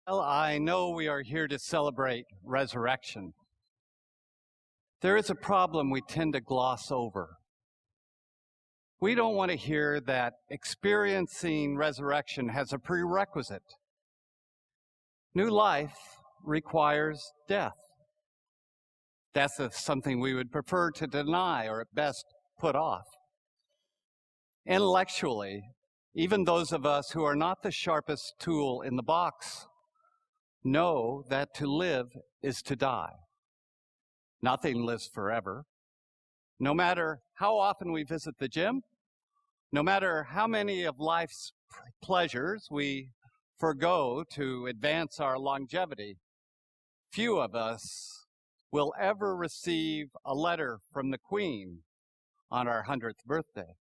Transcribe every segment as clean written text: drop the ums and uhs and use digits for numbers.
Well, I know we are here to celebrate resurrection. There is a problem we tend to gloss over. We don't want to hear that experiencing resurrection has a prerequisite. New life requires death. That's something we would prefer to deny or at best put off. Intellectually, even those of us who are not the sharpest tool in the box know that to live is to die. Nothing lives forever. No matter how often we visit the gym, no matter how many of life's pleasures we forgo to advance our longevity, few of us will ever receive a letter from the Queen on our 100th birthday.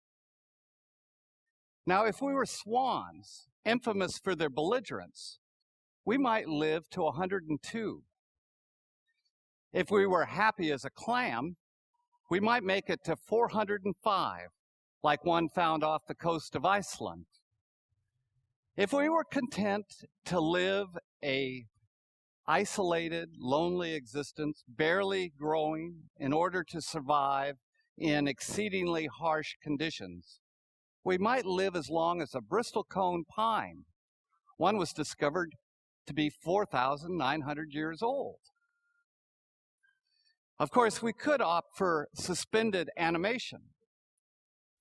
Now, if we were swans, infamous for their belligerence, we might live to 102. If we were happy as a clam, we might make it to 405, like one found off the coast of Iceland. If we were content to live a isolated, lonely existence, barely growing in order to survive in exceedingly harsh conditions, we might live as long as a Bristol cone pine. One was discovered to be 4,900 years old. Of course, we could opt for suspended animation.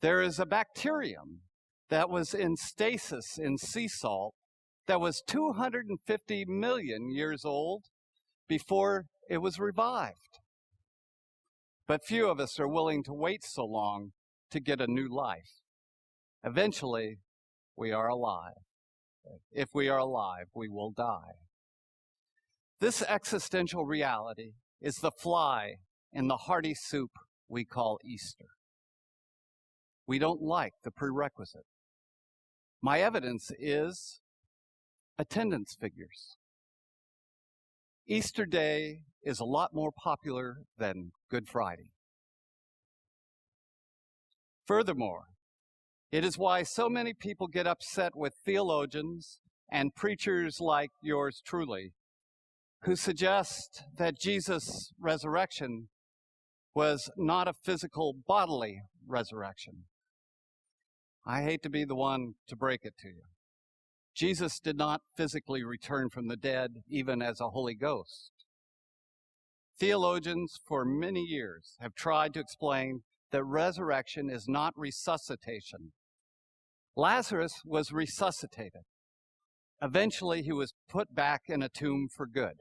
There is a bacterium that was in stasis in sea salt that was 250 million years old before it was revived. But few of us are willing to wait so long to get a new life. Eventually, we are alive. If we are alive, we will die. This existential reality is the fly in the hearty soup we call Easter. We don't like the prerequisite. My evidence is attendance figures. Easter Day is a lot more popular than Good Friday. Furthermore, it is why so many people get upset with theologians and preachers like yours truly, who suggest that Jesus' resurrection was not a physical bodily resurrection. I hate to be the one to break it to you. Jesus did not physically return from the dead, even as a Holy Ghost. Theologians for many years have tried to explain that resurrection is not resuscitation. Lazarus was resuscitated. Eventually, he was put back in a tomb for good.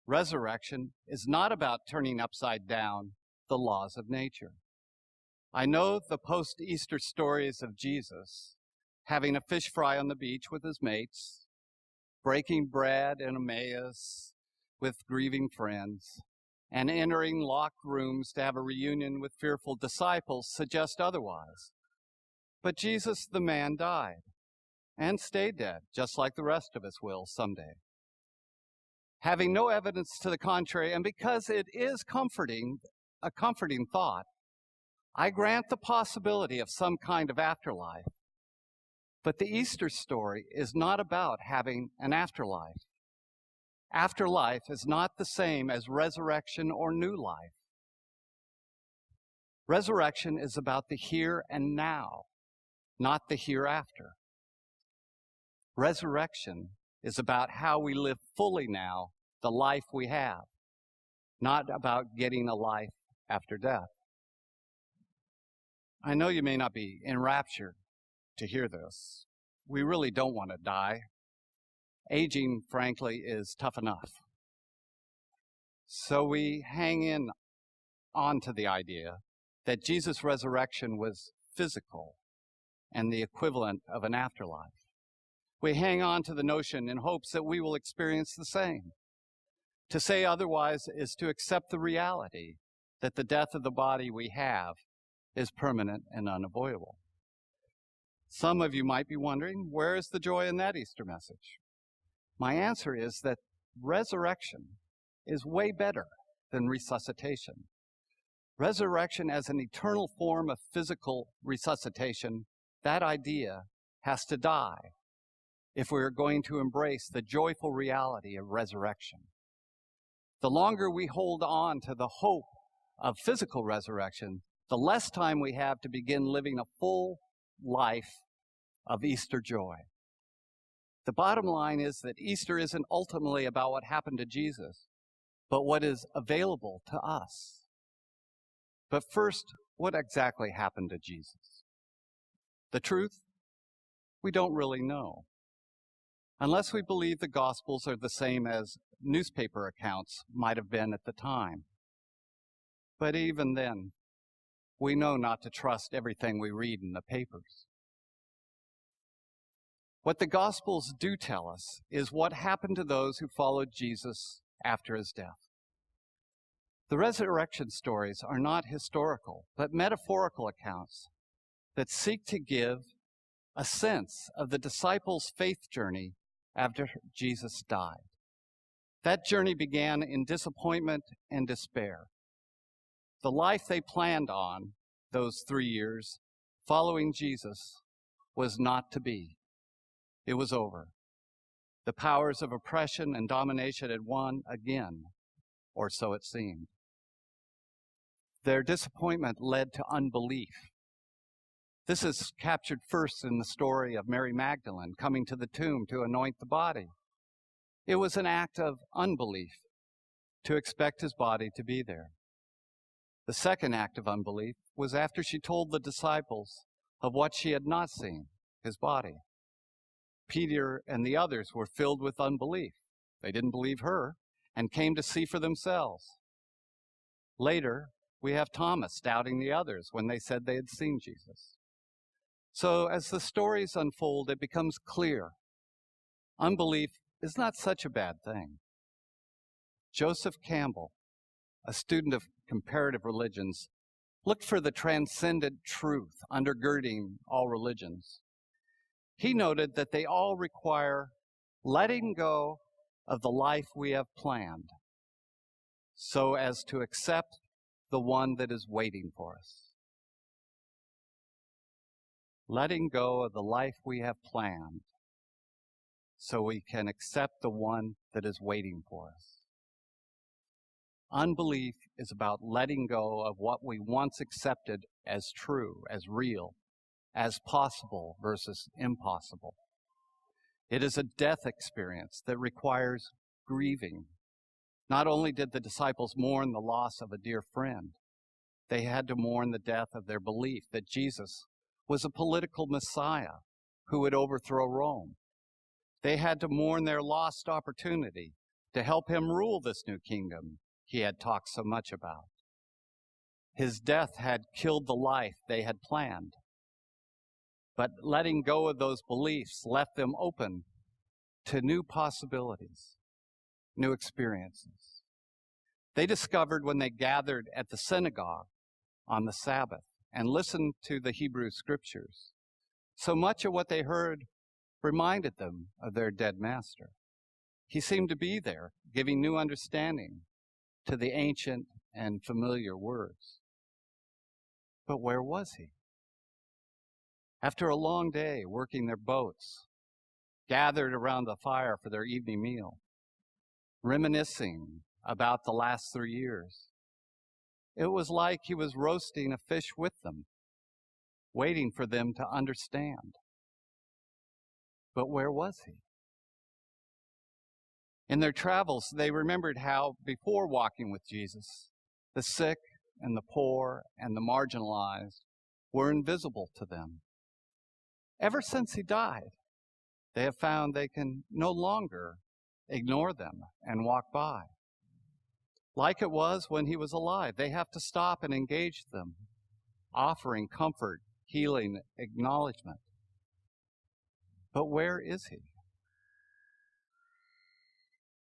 Resurrection is not about turning upside down the laws of nature. I know the post-Easter stories of Jesus having a fish fry on the beach with his mates, breaking bread in Emmaus with grieving friends, and entering locked rooms to have a reunion with fearful disciples suggest otherwise. But Jesus, the man, died and stayed dead, just like the rest of us will someday. Having no evidence to the contrary, and because it is a comforting thought, I grant the possibility of some kind of afterlife. But the Easter story is not about having an afterlife. Afterlife is not the same as resurrection or new life. Resurrection is about the here and now, not the hereafter. Resurrection is about how we live fully now, the life we have, not about getting a life after death. I know you may not be enraptured to hear this. We really don't want to die. Aging, frankly, is tough enough. So we hang on to the idea that Jesus' resurrection was physical and the equivalent of an afterlife. We hang on to the notion in hopes that we will experience the same. To say otherwise is to accept the reality that the death of the body we have is permanent and unavoidable. Some of you might be wondering, where is the joy in that Easter message? My answer is that resurrection is way better than resuscitation. Resurrection as an eternal form of physical resuscitation, that idea has to die. if we are going to embrace the joyful reality of resurrection. The longer we hold on to the hope of physical resurrection, the less time we have to begin living a full life of Easter joy. The bottom line is that Easter isn't ultimately about what happened to Jesus, but what is available to us. But first, what exactly happened to Jesus? The truth? We don't really know. Unless we believe the Gospels are the same as newspaper accounts might have been at the time. But even then, we know not to trust everything we read in the papers. What the Gospels do tell us is what happened to those who followed Jesus after his death. The resurrection stories are not historical, but metaphorical accounts that seek to give a sense of the disciples' faith journey after Jesus died. That journey began in disappointment and despair. The life they planned on those 3 years following Jesus was not to be. It was over. The powers of oppression and domination had won again, or so it seemed. Their disappointment led to unbelief. This is captured first in the story of Mary Magdalene coming to the tomb to anoint the body. It was an act of unbelief to expect his body to be there. The second act of unbelief was after she told the disciples of what she had not seen, his body. Peter and the others were filled with unbelief. They didn't believe her and came to see for themselves. Later, we have Thomas doubting the others when they said they had seen Jesus. So as the stories unfold, it becomes clear unbelief is not such a bad thing. Joseph Campbell, a student of comparative religions, looked for the transcendent truth undergirding all religions. He noted that they all require letting go of the life we have planned so as to accept the one that is waiting for us. Letting go of the life we have planned so we can accept the one that is waiting for us. Unbelief is about letting go of what we once accepted as true, as real, as possible versus impossible. It is a death experience that requires grieving. Not only did the disciples mourn the loss of a dear friend, they had to mourn the death of their belief that Jesus was a political Messiah who would overthrow Rome. They had to mourn their lost opportunity to help him rule this new kingdom he had talked so much about. His death had killed the life they had planned. But letting go of those beliefs left them open to new possibilities, new experiences. They discovered when they gathered at the synagogue on the Sabbath and listened to the Hebrew scriptures, so much of what they heard reminded them of their dead master. He seemed to be there, giving new understanding to the ancient and familiar words. But where was he? After a long day working their boats, gathered around the fire for their evening meal, reminiscing about the last 3 years, it was like he was roasting a fish with them, waiting for them to understand. But where was he? In their travels, they remembered how, before walking with Jesus, the sick and the poor and the marginalized were invisible to them. Ever since he died, they have found they can no longer ignore them and walk by. Like it was when he was alive, they have to stop and engage them, offering comfort, healing, acknowledgement. But where is he?